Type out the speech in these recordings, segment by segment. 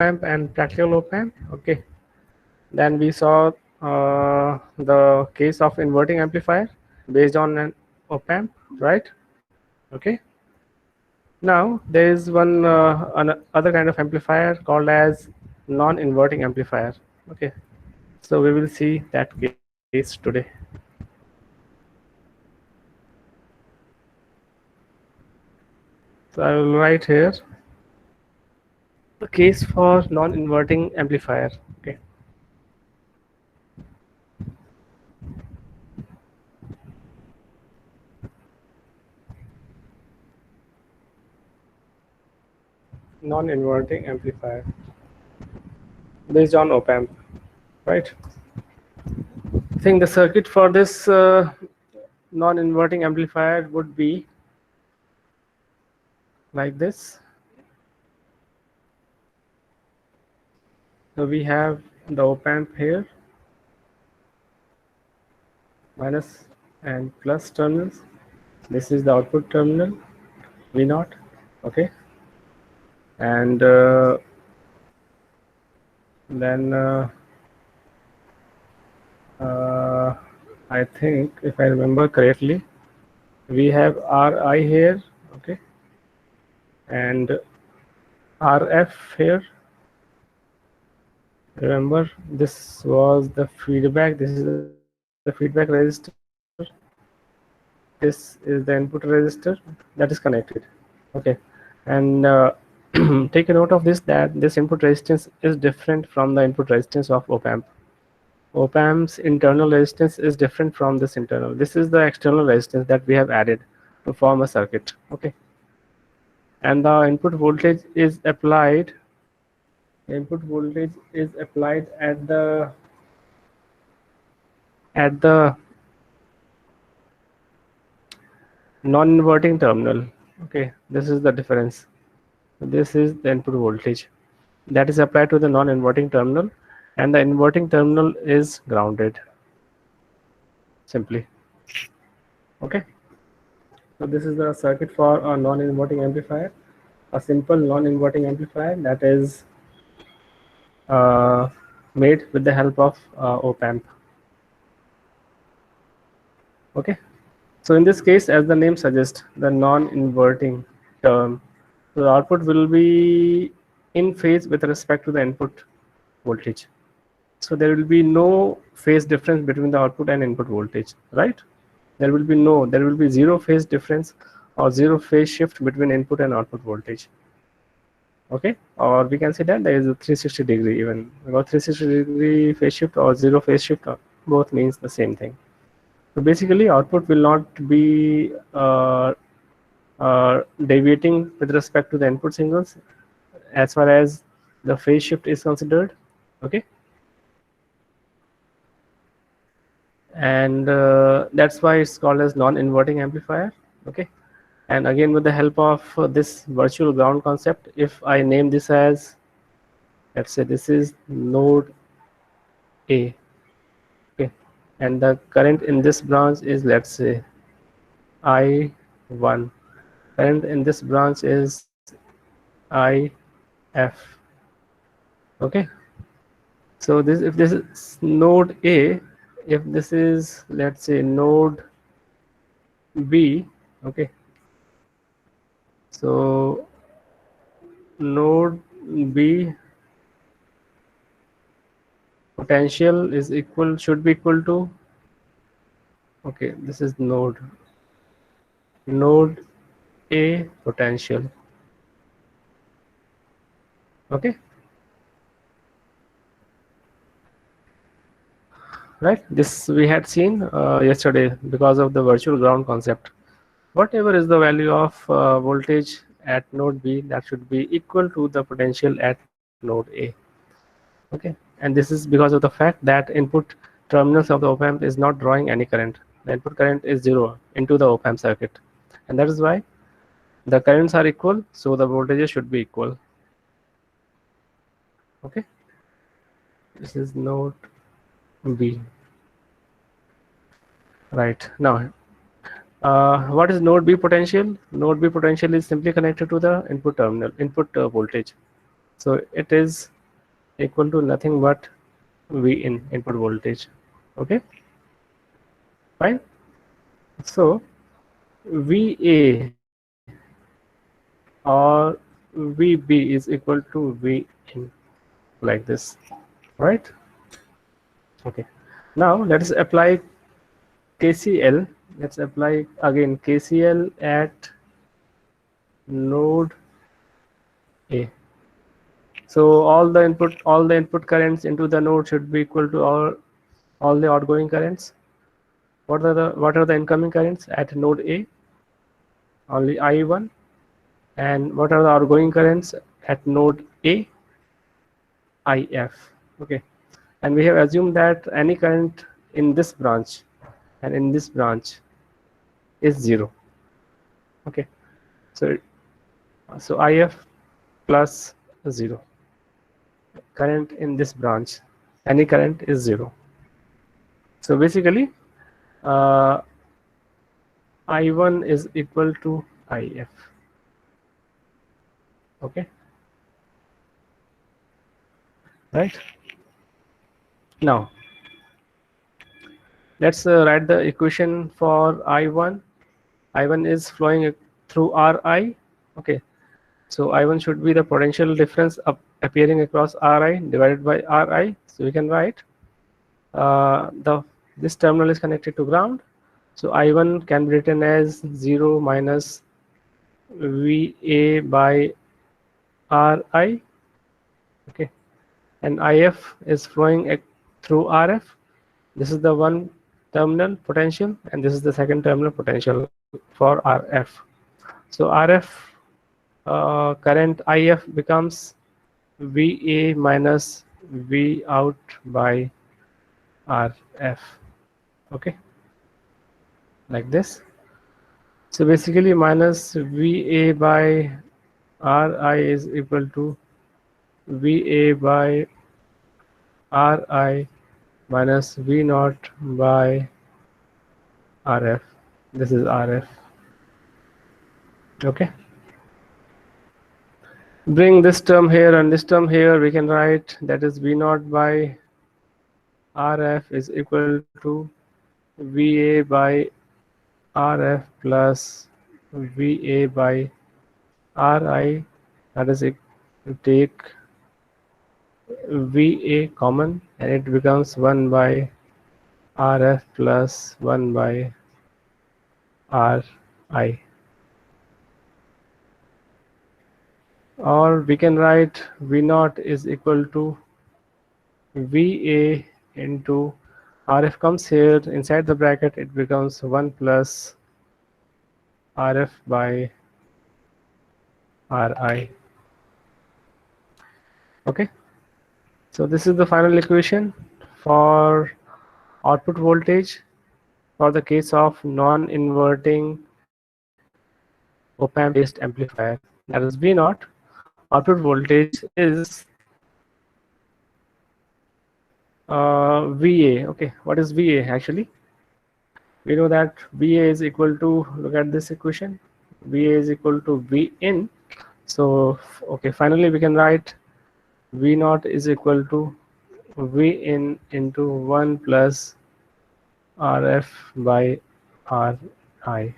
amp and practical op amp. Okay, then we saw the case of inverting amplifier based on an op amp, right? Okay, now there is one other kind of amplifier called as non-inverting amplifier. Okay, so we will see that case today. So I will write here the case for non-inverting amplifier. Okay, non-inverting amplifier based on op amp, right? I think the circuit for this non-inverting amplifier would be like this. So we have the op amp here, minus and plus terminals. This is the output terminal, V naught. Okay, and then uh, I think if I remember correctly, we have Ri here. Okay, and Rf here. Remember, this was the feedback. This is the feedback resistor. This is the input resistor that is connected. Okay, and take a note of this, that this input resistance is different from the input resistance of op amp. Op amp's internal resistance is different from this internal. This is the external resistance that we have added to form a circuit. Okay, and the input voltage is applied. The input voltage is applied at the non-inverting terminal. Okay, this is the difference. This is the input voltage that is applied to the non-inverting terminal, and the inverting terminal is grounded simply. Okay, so this is the circuit for a non-inverting amplifier, a simple non-inverting amplifier that is made with the help of op amp. Okay, so in this case, as the name suggests, the non-inverting term, so the output will be in phase with respect to the input voltage. So there will be no phase difference between the output and input voltage, right? There will be zero phase difference or zero phase shift between input and output voltage. Okay, or we can say that there is a 360 degree, even about 360 degree phase shift or zero phase shift, both means the same thing. So basically, output will not be deviating with respect to the input signals as far as the phase shift is considered. Okay, and that's why it's called as non-inverting amplifier. Okay, and again, with the help of this virtual ground concept, if I name this as, let's say this is node A. Okay, and the current in this branch is, let's say, I1. Current in this branch is IF. Okay, so this, if this is node A, if this is, let's say, node B. Okay, so node B potential is equal, should be equal to, okay, this is node A potential. Okay, right, this we had seen yesterday because of the virtual ground concept. Whatever is the value of voltage at node B, that should be equal to the potential at node A. Okay, and this is because of the fact that input terminals of the op amp is not drawing any current. The input current is zero into the op amp circuit, and that is why the currents are equal, so the voltages should be equal. Okay, this is node B. Right, now what is node B potential? Node B potential is simply connected to the input terminal, input voltage. So it is equal to nothing but V in input voltage. Okay, fine. So VA or VB is equal to V in, like this, right? Okay, now let us apply KCL. Let's apply again KCL at node A. So all the input currents into the node should be equal to all the outgoing currents. What are the incoming currents at node A? Only I1. And what are the outgoing currents at node A? IF. Okay. And we have assumed that any current in this branch and in this branch is 0. Okay. So IF plus 0. Current in this branch, any current is 0. So basically, uh, I1 is equal to IF. Okay, right? Now let's write the equation for I1. I1 is flowing through Ri. Okay, so I1 should be the potential difference appearing across Ri divided by Ri. So we can write the this terminal is connected to ground. So I1 can be written as 0 minus VA by Ri. Okay, and IF is flowing through RF. This is the one terminal potential, and this is the second terminal potential for RF. So RF current IF becomes VA minus V out by RF. Okay, like this. So basically, minus VA by RI is equal to VA by Ri minus V naught by RF. This is RF. Okay. Bring this term here and this term here. We can write that is V naught by RF is equal to VA by RF plus VA by RI. That is, it take VA common and it becomes 1 by RF plus 1 by RI. Or we can write V naught is equal to VA into RF comes here inside the bracket, it becomes 1 plus RF by RI. Okay, so this is the final equation for output voltage for the case of non-inverting op-amp based amplifier, that is V naught. Output voltage is VA. Okay, what is VA actually? We know that VA is equal to, look at this equation, VA is equal to V in. So okay, finally we can write V naught is equal to V in into 1 plus RF by RI.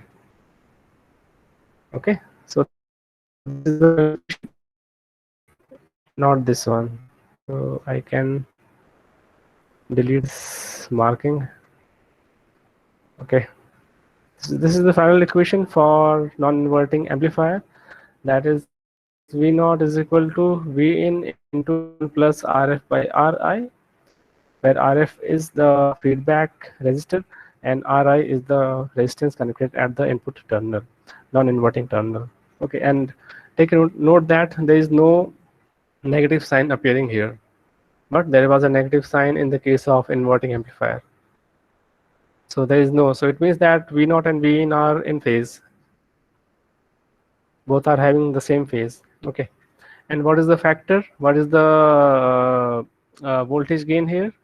Okay, so this is the, not this one. So I can delete this marking. Okay, so this is the final equation for non-inverting amplifier. That is V naught is equal to V in into 1 plus RF by RI, where RF is the feedback resistor and RI is the resistance connected at the input terminal, non-inverting terminal. Okay, and take a note that there is no negative sign appearing here, but there was a negative sign in the case of inverting amplifier. So there is no, so it means that V naught and V in are in phase. Both are having the same phase. Okay, and what is the factor? What is the voltage gain here?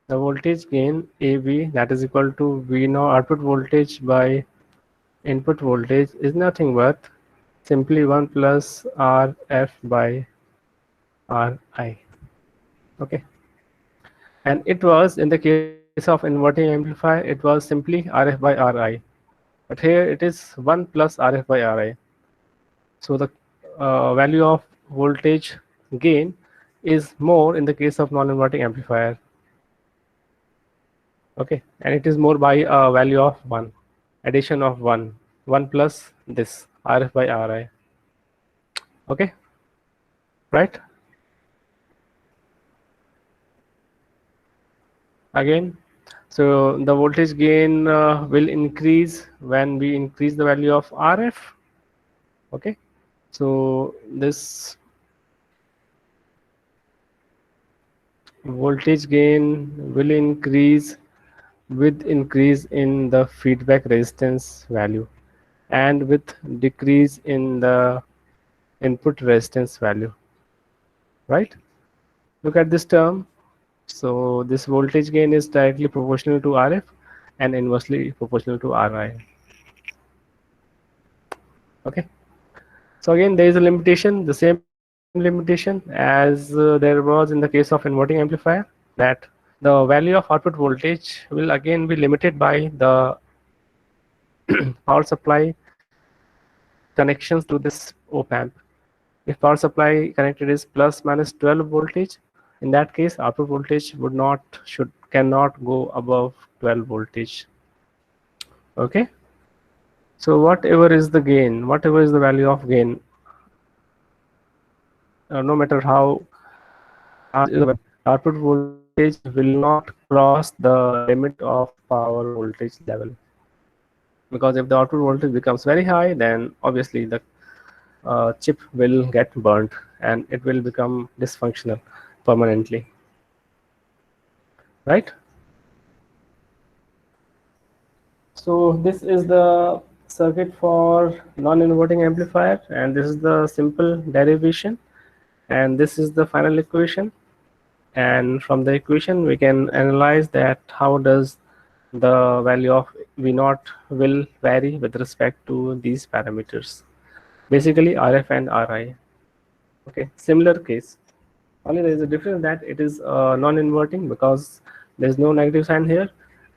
The voltage gain AB, that is equal to V naught output voltage by input voltage, is nothing but simply 1 plus Rf by Ri. Okay, and it was in the case of inverting amplifier, it was simply Rf by Ri, but here it is 1 plus Rf by Ri. So the value of voltage gain is more in the case of non-inverting amplifier. Okay, and it is more by a value of 1, addition of 1 plus this Rf by Ri. Okay, right? Again, so the voltage gain will increase when we increase the value of Rf. Okay, so this voltage gain will increase with increase in the feedback resistance value and with decrease in the input resistance value, right? Look at this term. So this voltage gain is directly proportional to Rf and inversely proportional to Ri. Okay. So again, there is a limitation, the same limitation as there was in the case of inverting amplifier, that the value of output voltage will again be limited by the power supply connections to this op amp. If power supply connected is plus minus 12 voltage, in that case output voltage would not should cannot go above 12 voltage. Okay. So whatever is the gain, whatever is the value of gain, no matter how output voltage will not cross the limit of power voltage level, because if the output voltage becomes very high, then obviously the chip will get burnt and it will become dysfunctional permanently, right? So this is the circuit for non-inverting amplifier, and this is the simple derivation, and this is the final equation. And from the equation we can analyze that how does the value of V naught will vary with respect to these parameters, basically Rf and Ri. Okay, similar case, only there is a difference that it is non-inverting because there is no negative sign here,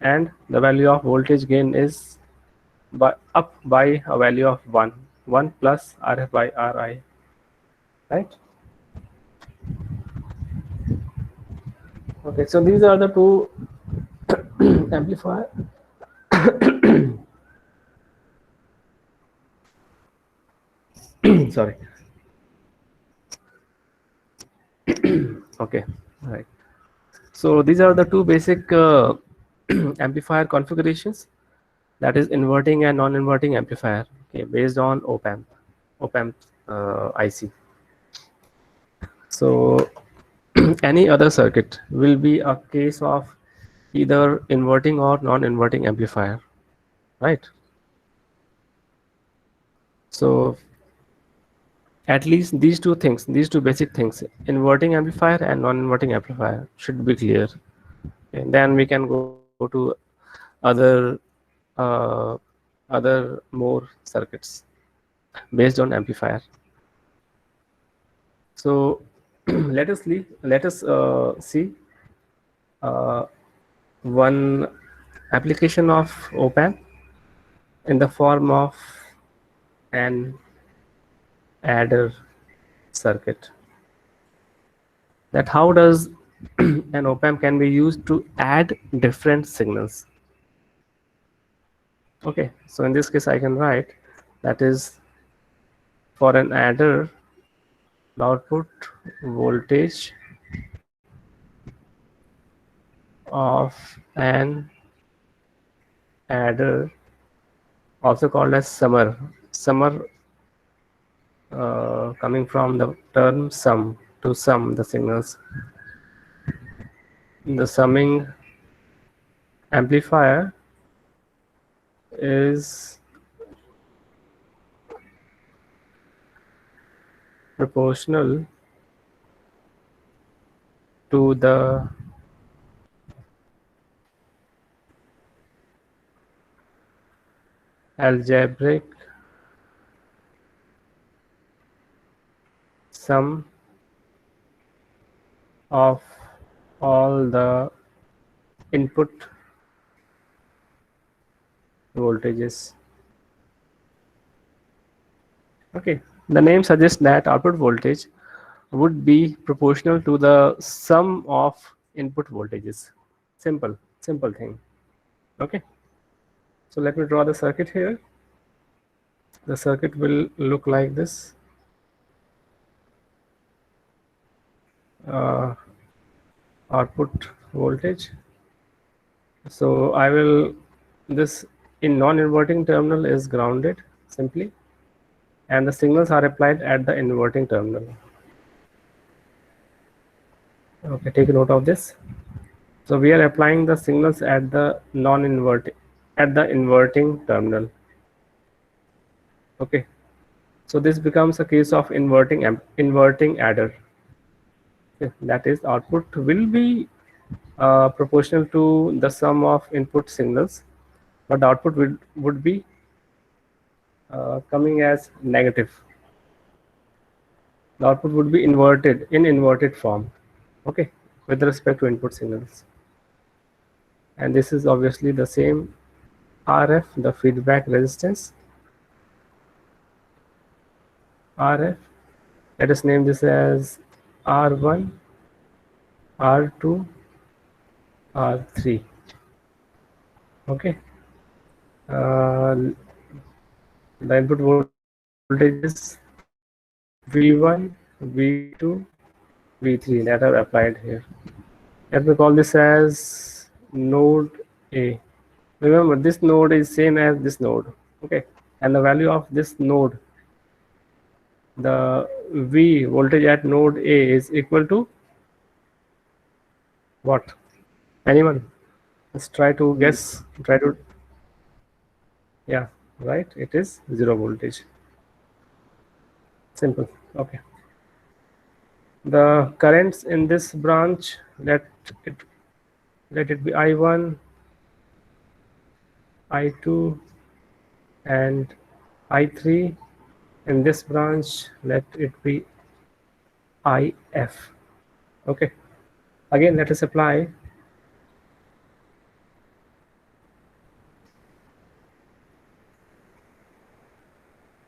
and the value of voltage gain is up by a value of 1 plus Rf by Ri, right? Okay, so these are the two amplifier. Sorry. Okay, right. So these are the two basic amplifier configurations, that is inverting and non-inverting amplifier, okay, based on op amp IC. So any other circuit will be a case of either inverting or non-inverting amplifier, right? So at least these two things, these two basic things, inverting amplifier and non-inverting amplifier, should be clear. And then we can go to other uh, other more circuits based on amplifier. So let us see uh, one application of op amp in the form of an adder circuit, that how does an op amp can be used to add different signals. Okay, so in this case I can write, that is, for an adder, the output voltage of an adder, also called as summer, coming from the term sum, to sum the signals. The summing amplifier is proportional to the algebraic sum of all the input voltages. Okay, the name suggests that output voltage would be proportional to the sum of input voltages. Simple thing. Okay, so let me draw the circuit here. The circuit will look like this. Uh, Output voltage. So I will, this in non-inverting terminal is grounded simply, and the signals are applied at the inverting terminal. Okay, take note of this. So we are applying the signals at the non-inverting, at the inverting terminal. Okay, so this becomes a case of inverting adder. Okay, that is, output will be proportional to the sum of input signals, but the output would be coming as negative. The output would be inverted in inverted form. Okay, with respect to input signals. And this is obviously the same RF, the feedback resistance. RF, let us name this as R1, R2, R3. Okay, the input voltages V1, V2, V3 that are applied here. Let me call this as node A. Remember, this node is same as this node. Okay, and the value of this node, the V voltage at node A, is equal to what? Anyone? Let's try to guess. Try to, yeah, right. It is 0 voltage. Simple. Okay. The currents in this branch, it let it be I1, I2, and I3. In this branch, let it be IF. Okay. Again, let us apply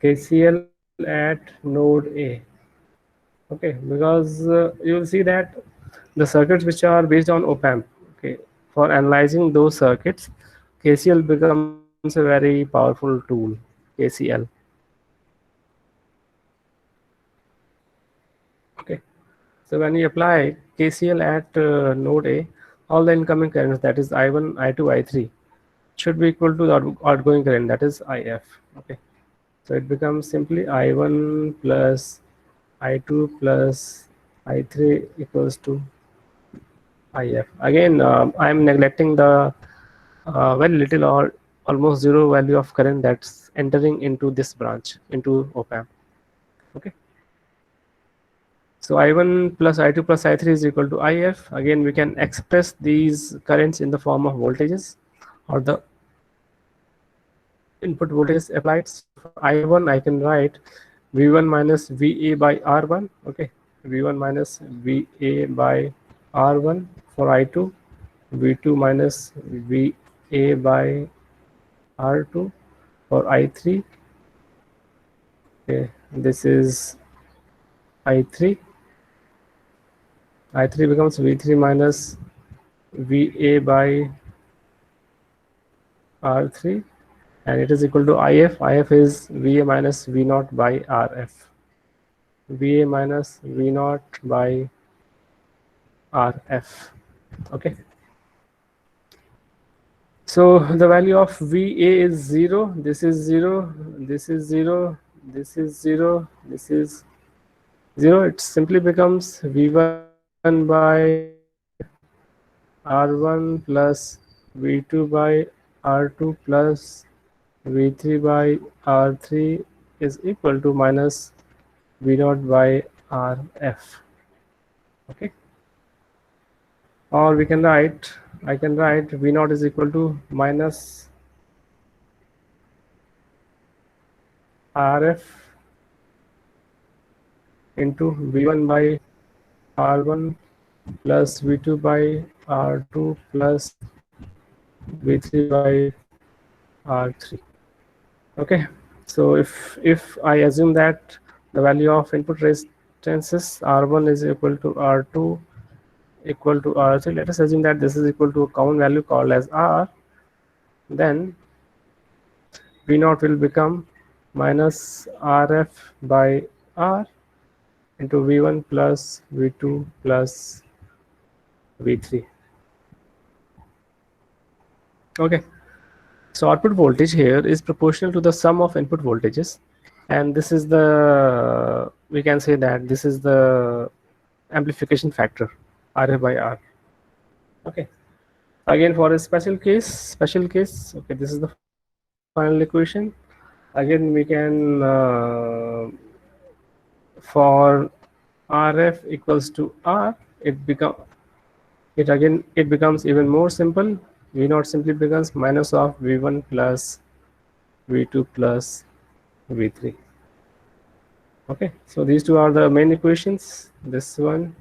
KCL at node A. Okay, because you will see that the circuits which are based on op-amp, okay, for analyzing those circuits, KCL becomes a very powerful tool. KCL. Okay, so when you apply KCL at node A, all the incoming currents, that is I1, I2, I3, should be equal to the outgoing current, that is IF. Okay, so it becomes simply I1 plus I2 plus I3 equals to IF. Again, I am neglecting the very little or almost zero value of current that's entering into this branch, into op-amp. Okay. So I1 plus I2 plus I3 is equal to IF. Again, we can express these currents in the form of voltages or the input voltage applied. So for I1, I can write V1 minus VA by R1. Okay, V1 minus VA by R1. For I2, V2 minus VA by R2. For I3, okay, this is I3. I3 becomes V3 minus VA by R3, and it is equal to IF. IF is VA minus V0 by RF. VA minus V0 by RF. Okay. So the value of VA is 0. This is 0. This is 0. This is 0. This is 0. It simply becomes V1 by R1 plus V2 by R2 plus V3 by R3 is equal to minus V0 by RF. Okay. Or we can write, I can write V0 is equal to minus RF into V1 by R1 plus V2 by R2 plus V3 by R3. Okay, so if I assume that the value of input resistances R1 is equal to R2 equal to R3, let us assume that this is equal to a common value called as R, then V0 will become minus Rf by R into V1 plus V2 plus V3. Okay, so output voltage here is proportional to the sum of input voltages, and this is the, we can say that this is the amplification factor, Rf by R. Okay, again for a special case, okay, this is the final equation. Again we can for Rf equals to R, it becomes even more simple. V0 simply becomes minus of V1 plus V2 plus V3. Okay, so these two are the main equations, this one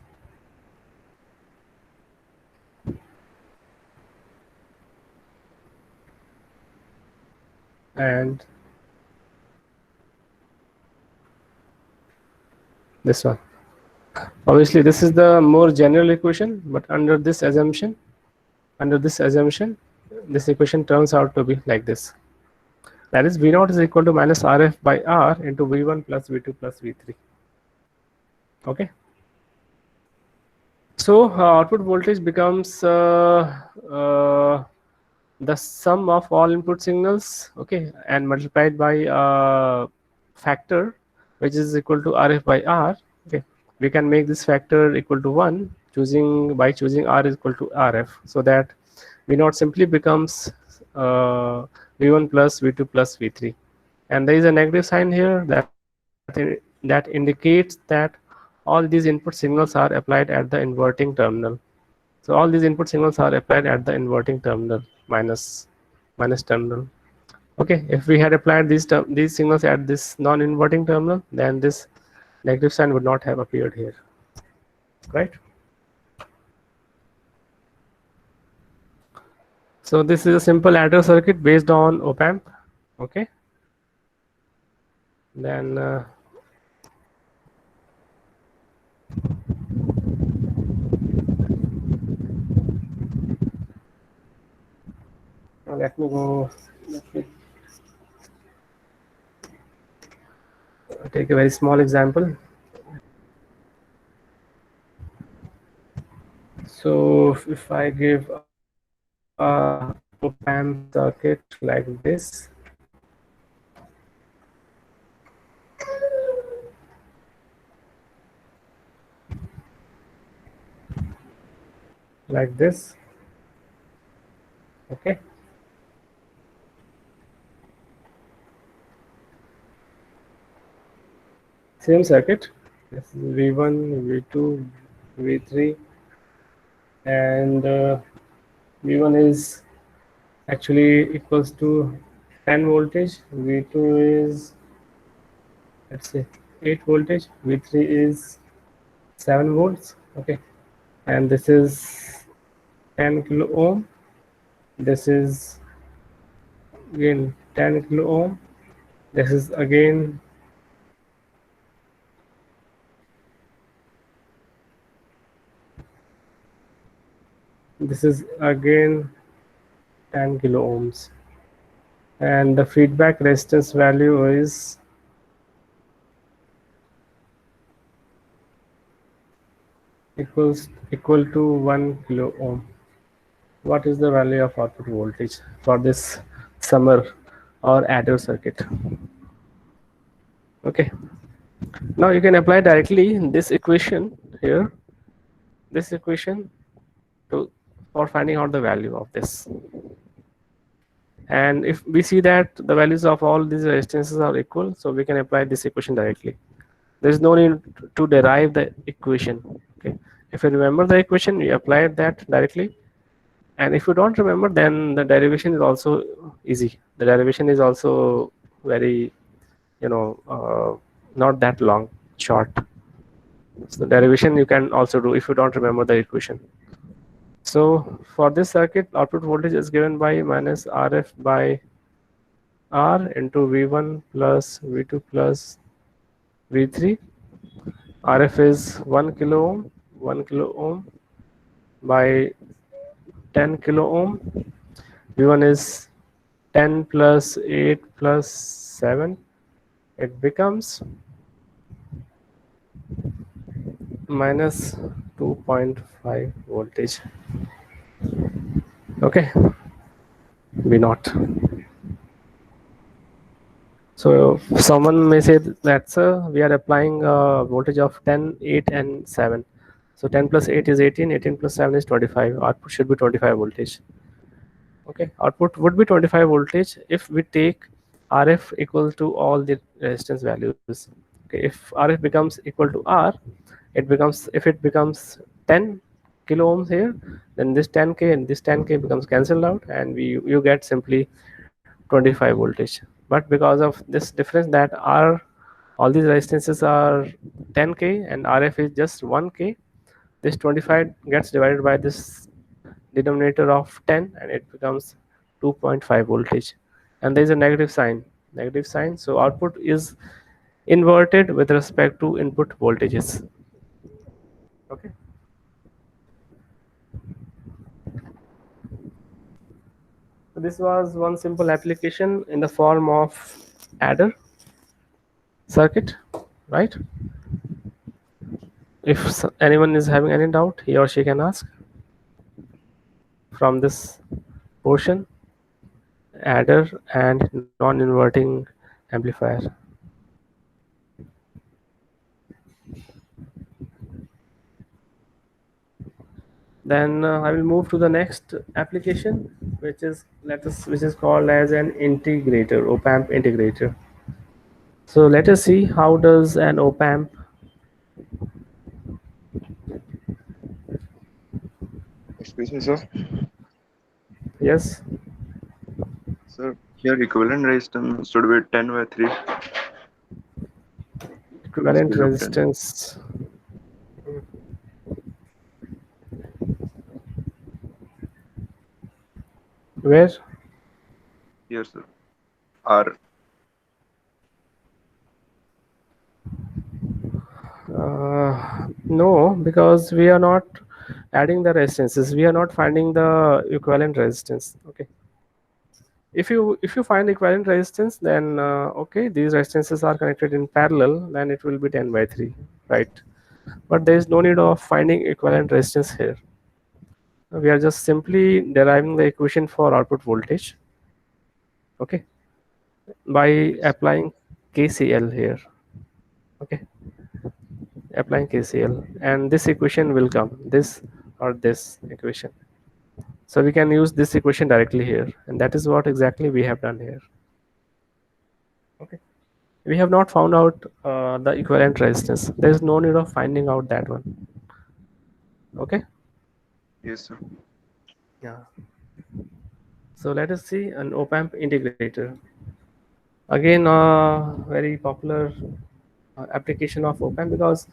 and this one. Obviously this is the more general equation, but under this assumption, this equation turns out to be like this. That is V0 is equal to minus Rf by R into V1 plus V2 plus V3. Okay. So output voltage becomes the sum of all input signals, okay, and multiplied by factor which is equal to Rf by R. Okay, we can make this factor equal to 1 choosing R is equal to Rf, so that V0 simply becomes V1 plus V2 plus V3, and there is a negative sign here that indicates that all these input signals are applied at the inverting terminal. So all these input signals are applied at the inverting terminal, minus terminal. Okay, if we had applied these signals at this non-inverting terminal, then this negative sign would not have appeared here, right? So this is a simple adder circuit based on op amp. Okay, then let me go. Let me take a very small example. So if I give a op amp circuit like this, okay, same circuit. This is V1, V2, V3, and V1 is actually equals to 10 voltage, V2 is, let's say, 8 voltage, V3 is 7 volts. Okay, and this is 10 kilo ohm, this is again 10 kilo ohm, this is again this is again 10 kilo ohms, and the feedback resistance value is equal to 1 kilo ohm. What is the value of output voltage for this summer or adder circuit? Okay, now you can apply directly this equation here, this equation, to for finding out the value of this. And if we see that the values of all these resistances are equal, so we can apply this equation directly. There is no need to derive the equation. Okay, if you remember the equation, you apply that directly, and if you don't remember, then the derivation is also easy. The derivation is also very, not that long, short. So derivation you can also do if you don't remember the equation. So for this circuit, output voltage is given by minus RF by R into V1 plus V2 plus V3. RF is 1 kilo ohm, 1 kilo ohm by 10 kilo ohm. V1 is 10 plus 8 plus 7. It becomes minus 2.5 voltage. Okay, V naught. So someone may say that sir, we are applying a voltage of 10, 8 and 7. So 10 plus 8 is 18, 18 plus 7 is 25. Output should be 25 voltage. Okay, output would be 25 voltage if we take RF equal to all the resistance values. Okay, if RF becomes equal to R, it becomes, if it becomes 10 kilo ohms here, then this 10k and this 10k becomes cancelled out, and you get simply 25 voltage. But because of this difference that R, all these resistances are 10k and RF is just 1k, this 25 gets divided by this denominator of 10 and it becomes 2.5 voltage, and there is a negative sign, so output is inverted with respect to input voltages. Okay, so this was one simple application in the form of adder circuit, right? If anyone is having any doubt, he or she can ask from this portion: adder and non-inverting amplifier. Then I will move to the next application, which is which is called as an integrator, op amp integrator. So let us see how does an op amp. Excuse me, sir. Yes, Sir, here equivalent resistance should be 10 by 3 to the equivalent scale of 10. resistance. Where? Here, sir. R. No, because we are not adding the resistances. We are not finding the equivalent resistance. Okay. If you find equivalent resistance, then okay, these resistances are connected in parallel, then it will be 10 by 3, right? But there is no need of finding equivalent resistance here. We are just simply deriving the equation for output voltage, okay, by Yes. applying KCL here. Okay, applying KCL, and this equation will come, this or this equation. So we can use this equation directly here, and that is what exactly we have done here. Okay, we have not found out the equivalent resistance. There is no need of finding out that one. Okay. Yes, sir. Yeah. So let us see an op amp integrator. Again, very popular application of op amp, because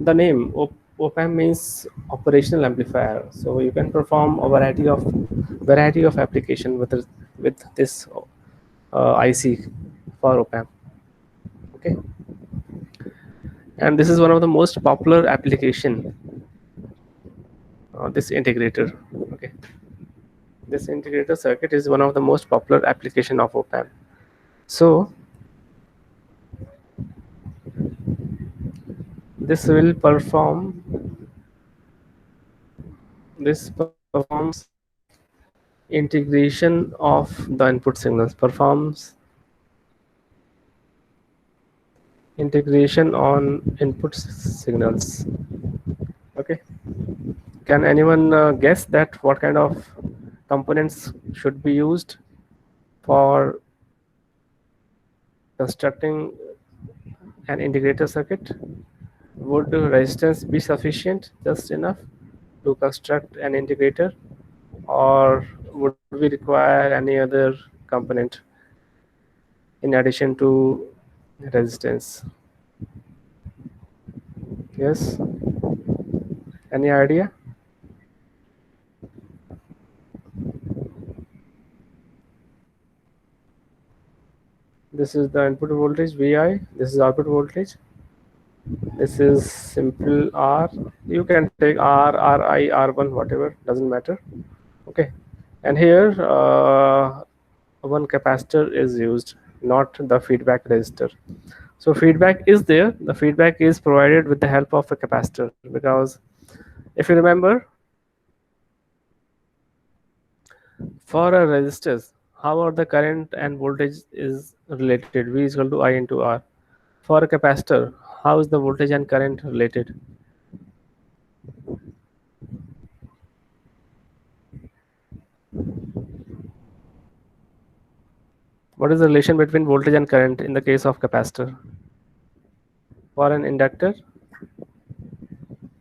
the name op amp means operational amplifier. So you can perform a variety of application with this IC for op amp. Okay, and this is one of the most popular application. This integrator. Okay, this integrator circuit is one of the most popular application of op amp. So this will perform this performs integration of the input signals, performs integration on input signals. Okay, can anyone guess that what kind of components should be used for constructing an integrator circuit? Would the resistance be sufficient, just enough to construct an integrator, or would we require any other component in addition to resistance? Yes. Any idea? This is the input voltage Vi. This is output voltage. This is simple R. You can take R, Ri, R1, whatever, doesn't matter. Okay. And here one capacitor is used, not the feedback resistor. So feedback is there. The feedback is provided with the help of a capacitor, because if you remember, for a resistors, how are the current and voltage is related? V is equal to I into R. For a capacitor, how is the voltage and current related? What is the relation between voltage and current in the case of capacitor? For an inductor,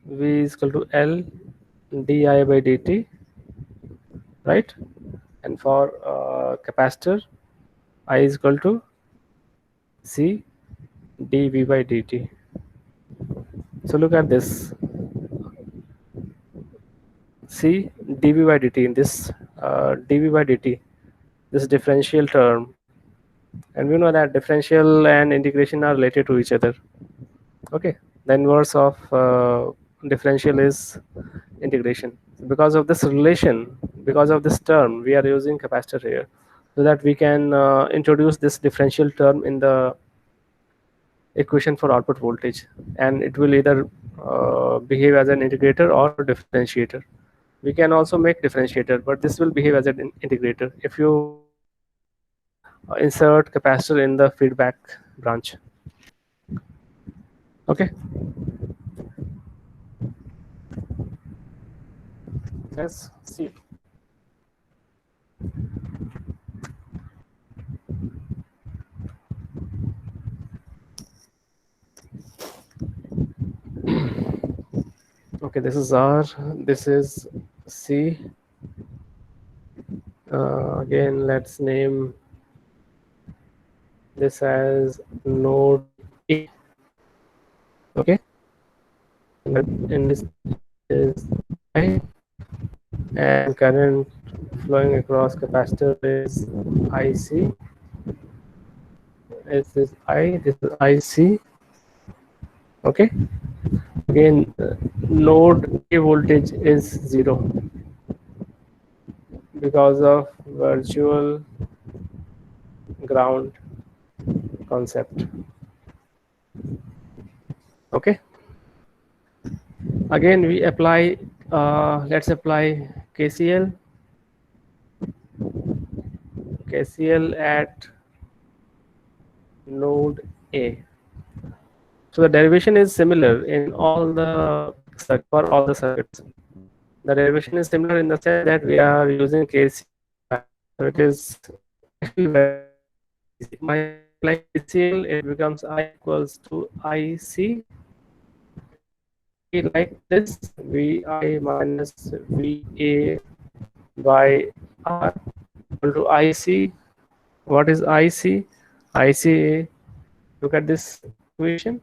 V is equal to L di by dt, right? And for capacitor, I is equal to C dV by dt. So look at this, C dV by dt in this dV by dt, this differential term, and we know that differential and integration are related to each other. Okay, the inverse of differential is integration. Because of this relation, because of this term, we are using capacitor here, so that we can introduce this differential term in the equation for output voltage, and it will either behave as an integrator or differentiator. We can also make differentiator, but this will behave as an integrator if you insert capacitor in the feedback branch. Okay. Let's see. Okay, this is R, this is C. Again, let's name this as node A. Okay, and this is I, and current flowing across capacitor is IC. This is I, this is IC. Okay, again, node A voltage is 0 because of virtual ground concept. Okay, again we apply, let's apply KCL at node A. So the derivation is similar in all the for all the circuits. The derivation is similar in the sense that we are using KCL. So it is actually very easy. My apply KCL, it becomes I equals to IC, like this, VI minus VA by R equal to IC. What is IC? IC, look at this equation.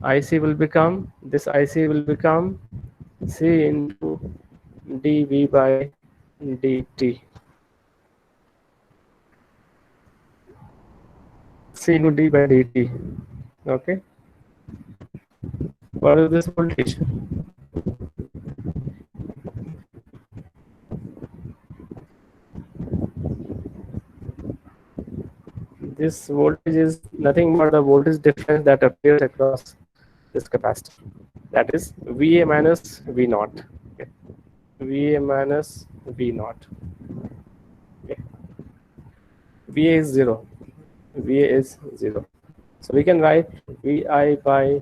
IC will become, this IC will become C into dV by dt. C into d by dt. Okay. What is this voltage? This voltage is nothing but the voltage difference that appears across this capacitor. That is VA minus V naught. Okay. VA minus V naught. Okay. VA is 0. VA is 0. So we can write VI by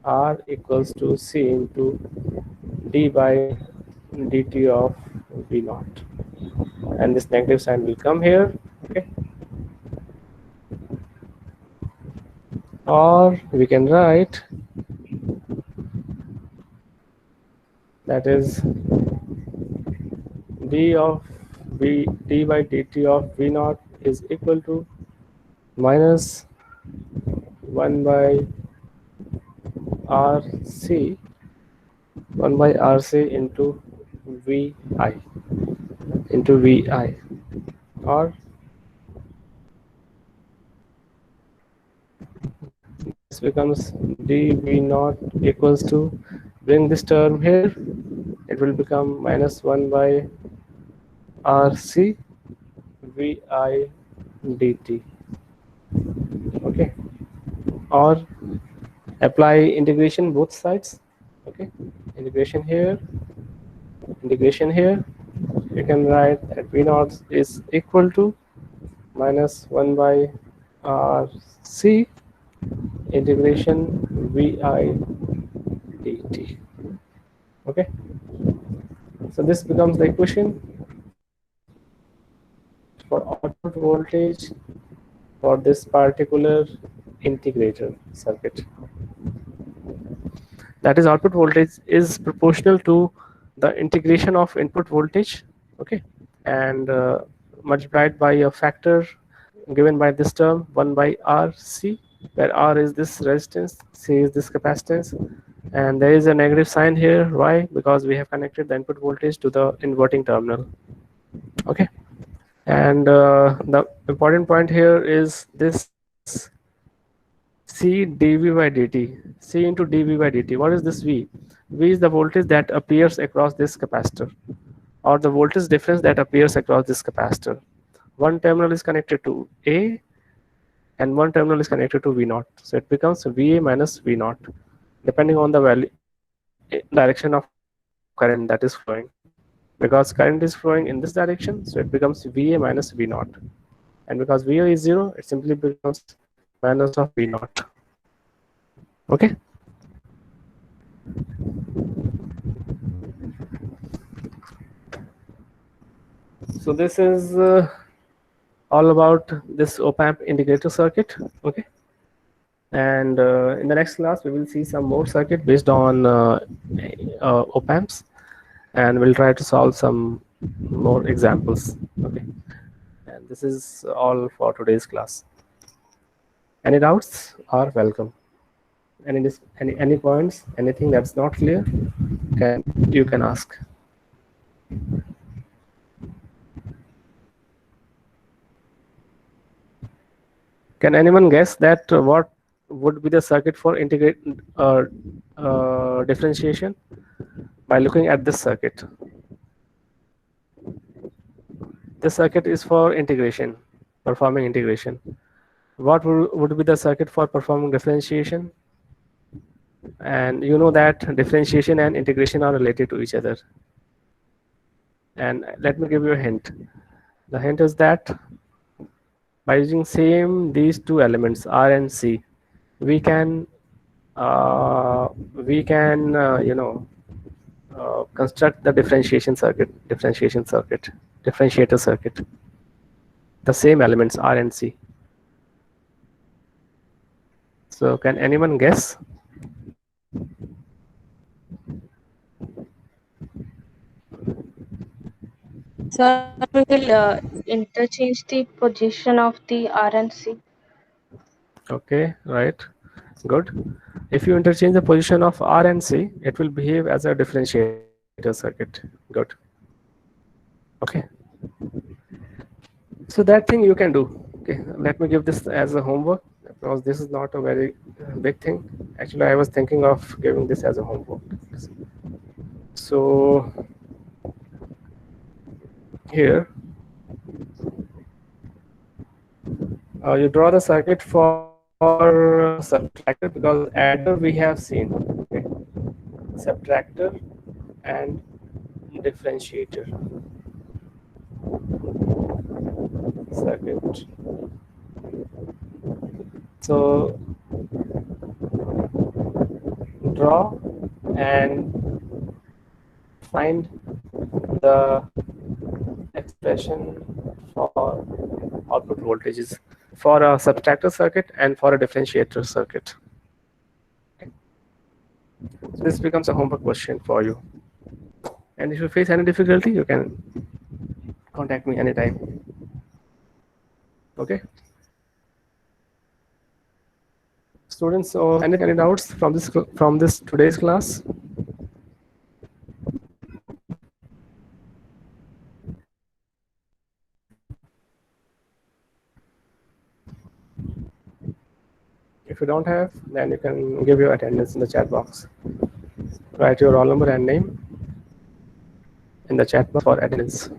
R equals to C into d by dt of V naught. And this negative sign will come here. Okay. Or we can write, that is d of V, d by dt of V naught is equal to minus 1 by RC, 1 by RC into VI, into VI, or this becomes dV naught equals to, bring this term here, it will become minus 1 by RC VI dt. Okay, or apply integration both sides. Okay, integration here, integration here. You can write that V naught is equal to minus 1 by RC integration VI dt. Okay, so this becomes the equation for output voltage for this particular integrator circuit. That is, output voltage is proportional to the integration of input voltage, okay, and multiplied by a factor given by this term 1 by RC, where R is this resistance, C is this capacitance, and there is a negative sign here. Why? Because we have connected the input voltage to the inverting terminal. Okay, and the important point here is this C dV by dt, C into dV by dt. What is this V? V is the voltage that appears across this capacitor, or the voltage difference that appears across this capacitor. One terminal is connected to A and one terminal is connected to V naught. So it becomes VA minus V naught, depending on the value, direction of current that is flowing. Because current is flowing in this direction, so it becomes VA minus V naught. And because VA is 0, it simply becomes minus of V naught. Okay. So this is all about this op-amp integrator circuit. Okay, and in the next class we will see some more circuit based on op-amps, and we'll try to solve some more examples. Okay, and this is all for today's class. Any doubts are welcome. Any points, anything that's not clear, you can ask. Can anyone guess that what would be the circuit for integrate differentiation by looking at this circuit? This circuit is for integration, performing integration. What would be the circuit for performing differentiation? And you know that differentiation and integration are related to each other. And let me give you a hint. The hint is that by using these two elements R and C, we can construct the differentiator circuit, the same elements R and C. So can anyone guess? Sir, we will interchange the position of the R and C. Okay, right, good. If you interchange the position of R and C, it will behave as a differentiator circuit. Good. Okay, so that thing you can do. Okay, let me give this as a homework, because this is not a very big thing. Actually, I was thinking of giving this as a homework. So here you draw the circuit for subtractor, because adder we have seen. Okay, subtractor and differentiator circuit. So draw and find the expression for output voltages for a subtractor circuit and for a differentiator circuit. Okay. So this becomes a homework question for you. And if you face any difficulty, you can contact me anytime. Okay. Students, any doubts from this today's class? If you don't have, then you can give your attendance in the chat box. Write your roll number and name in the chat box for attendance.